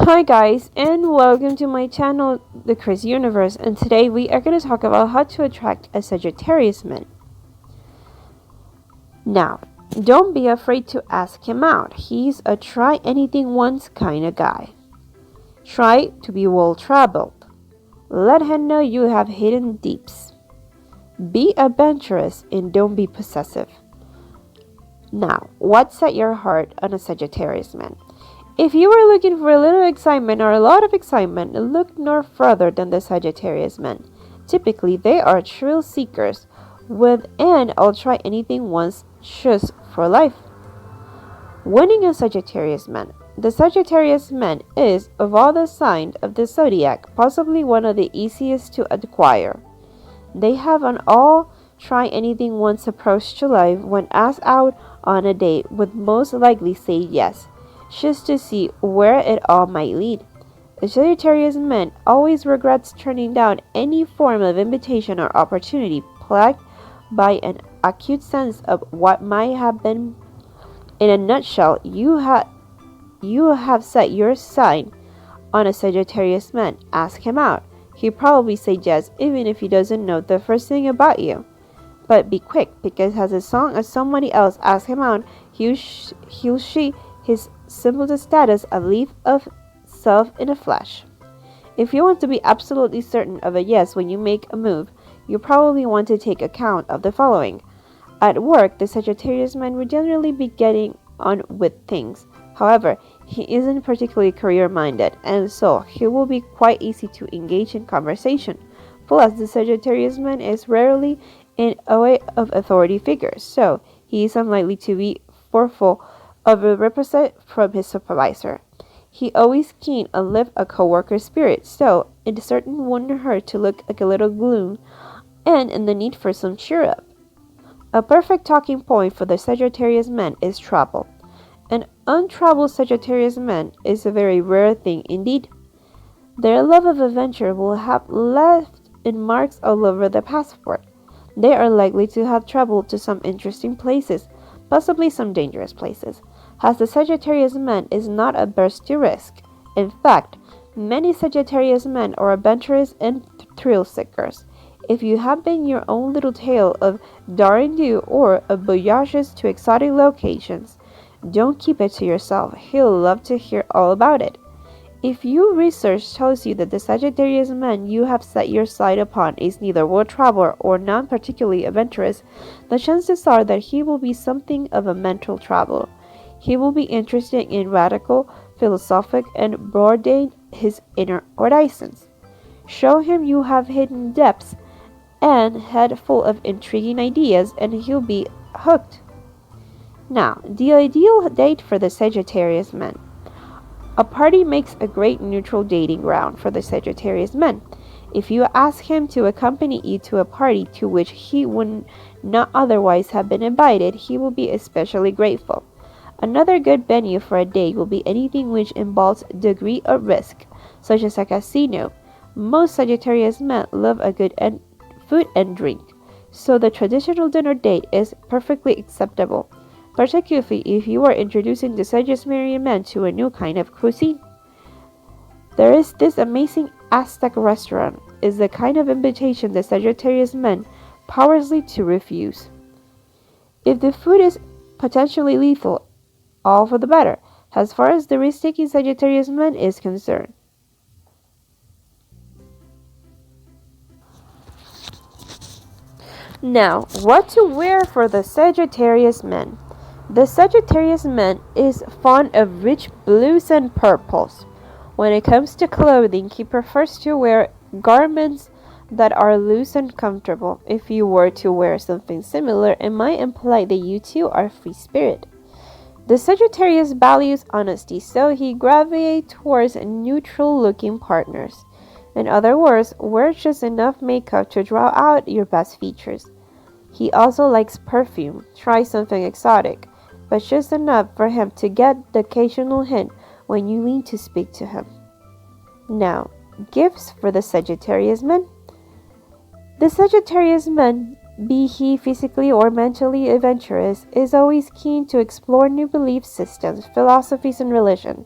Hi guys, and welcome to my channel, The Chris Universe, and today we are going to talk about how to attract a Sagittarius man. Now, don't be afraid to ask him out. He's a try anything once kind of guy. Try to be well traveled. Let him know you have hidden deeps. Be adventurous and don't be possessive. Now, what set your heart on a Sagittarius man? If you were looking for a little excitement or a lot of excitement, look no further than the Sagittarius men. Typically, they are thrill seekers with an I'll try anything once just for life. Winning a Sagittarius man. The Sagittarius man is, of all the signs of the zodiac, possibly one of the easiest to acquire. They have an all try anything once approach to life when asked out on a date would most likely say yes, just to see where it all might lead. A Sagittarius man always regrets turning down any form of invitation or opportunity, plagued by an acute sense of what might have been. In a nutshell, you have set your sign on a Sagittarius man. Ask him out. He'll probably say yes, even if he doesn't know the first thing about you. But be quick, because as long as somebody else asks him out, he'll see his simple status a leap of self in a flash. If you want to be absolutely certain of a yes when you make a move, you probably want to take account of the following. At work, the Sagittarius man will generally be getting on with things. However, he isn't particularly career-minded, and so he will be quite easy to engage in conversation. Plus, the Sagittarius man is rarely in a way of authority figures, so he is unlikely to be fearful of a represent from his supervisor. He always keen and live a co-worker spirit, so it certainly wouldn't hurt to look like a little gloom and in the need for some cheer up. A perfect talking point for the Sagittarius man is travel. An untraveled Sagittarius man is a very rare thing indeed. Their love of adventure will have left in marks all over the passport. They are likely to have traveled to some interesting places, possibly some dangerous places, as the Sagittarius man is not averse to risk. In fact, many Sagittarius men are adventurous and thrill seekers. If you have been your own little tale of daring do or of voyages to exotic locations, don't keep it to yourself. He'll love to hear all about it. If your research tells you that the Sagittarius man you have set your sight upon is neither world traveler or not particularly adventurous, the chances are that he will be something of a mental traveler. He will be interested in radical, philosophic, and broadening his inner horizons. Show him you have hidden depths and head full of intriguing ideas, and he'll be hooked. Now, the ideal date for the Sagittarius man. A party makes a great neutral dating ground for the Sagittarius man. If you ask him to accompany you to a party to which he would not otherwise have been invited, he will be especially grateful. Another good venue for a date will be anything which involves degree of risk, such as a casino. Most Sagittarius men love a good food and drink, so the traditional dinner date is perfectly acceptable, particularly if you are introducing the Sagittarius man to a new kind of cuisine. There is this amazing Aztec restaurant, is the kind of invitation the Sagittarius men powerlessly to refuse. If the food is potentially lethal, all for the better, as far as the risk-taking Sagittarius man is concerned. Now, what to wear for the Sagittarius man? The Sagittarius man is fond of rich blues and purples. When it comes to clothing, he prefers to wear garments that are loose and comfortable. If you were to wear something similar, it might imply that you too are free-spirited. The Sagittarius values honesty, so he gravitates towards neutral-looking partners. In other words, wear just enough makeup to draw out your best features. He also likes perfume. Try something exotic, but just enough for him to get the occasional hint when you lean to speak to him. Now, gifts for the Sagittarius man. The Sagittarius man, be he physically or mentally adventurous, is always keen to explore new belief systems, philosophies, and religion.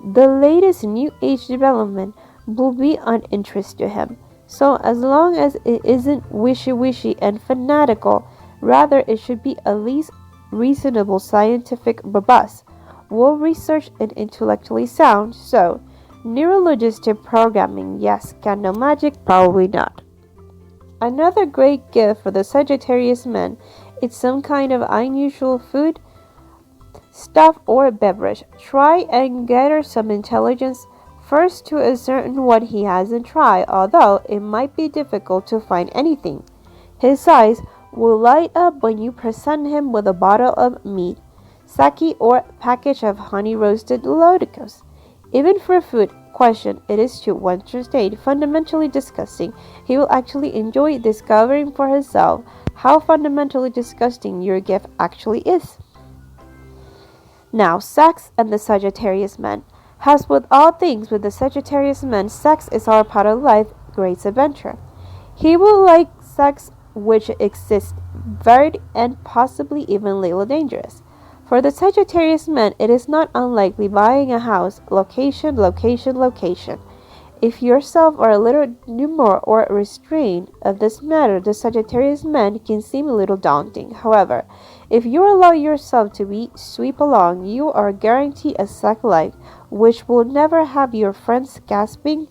The latest new age development will be an interest to him. So as long as it isn't wishy-washy and fanatical, rather it should be at least reasonable, scientific, robust, well-researched and intellectually sound. So, neurologistic programming, yes. Candle magic, probably not. Another great gift for the Sagittarius man is some kind of unusual food, stuff or beverage. Try and gather some intelligence first to ascertain what he hasn't tried, although it might be difficult to find anything. His eyes will light up when you present him with a bottle of mead, sake, or package of honey roasted lotus. Even for food question, it is to one state fundamentally disgusting. He will actually enjoy discovering for himself how fundamentally disgusting your gift actually is. Now, sex and the Sagittarius man. As with all things with the Sagittarius man, sex is our part of life, great adventure. He will like sex which exists varied and possibly even a little dangerous. For the Sagittarius man, it is not unlikely buying a house, location, location, location. If yourself are a little demure or restrained of this matter, the Sagittarius man can seem a little daunting. However, if you allow yourself to be sweep along, you are guaranteed a sex life which will never have your friends gasping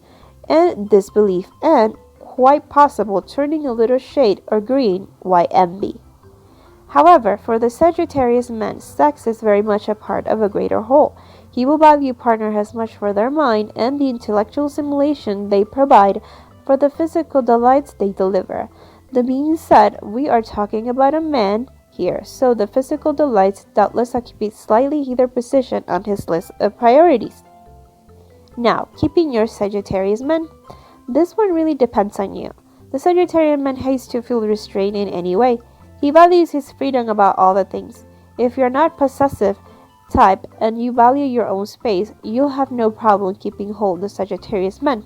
in disbelief and quite possible turning a little shade or green, white envy. However, for the Sagittarius man, sex is very much a part of a greater whole. He will value partner as much for their mind and the intellectual stimulation they provide for the physical delights they deliver. That being said, we are talking about a man here, so the physical delights doubtless occupy slightly either position on his list of priorities. Now, keeping your Sagittarius man, this one really depends on you. The Sagittarian man hates to feel restrained in any way. He values his freedom about all the things. If you're not possessive type and you value your own space, you'll have no problem keeping hold of the Sagittarius man.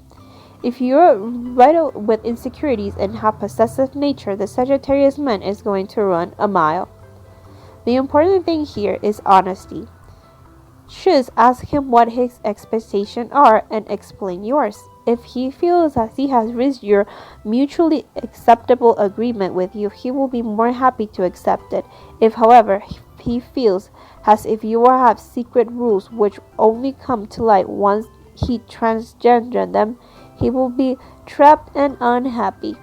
If you're riddled with insecurities and have possessive nature, the Sagittarius man is going to run a mile. The important thing here is honesty. Just ask him what his expectations are and explain yours. If he feels that he has reached your mutually acceptable agreement with you, he will be more happy to accept it. If, however, he feels as if you have secret rules which only come to light once he transgender them, he will be trapped and unhappy.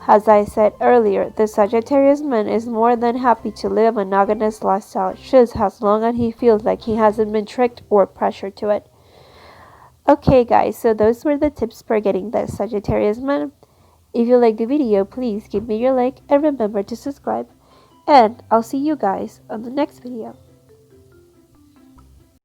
As I said earlier, the Sagittarius man is more than happy to live a monogamous lifestyle just as long as he feels like he hasn't been tricked or pressured to it. Okay guys, so those were the tips for getting the Sagittarius man. If you liked the video, please give me your like and remember to subscribe. And I'll see you guys on the next video.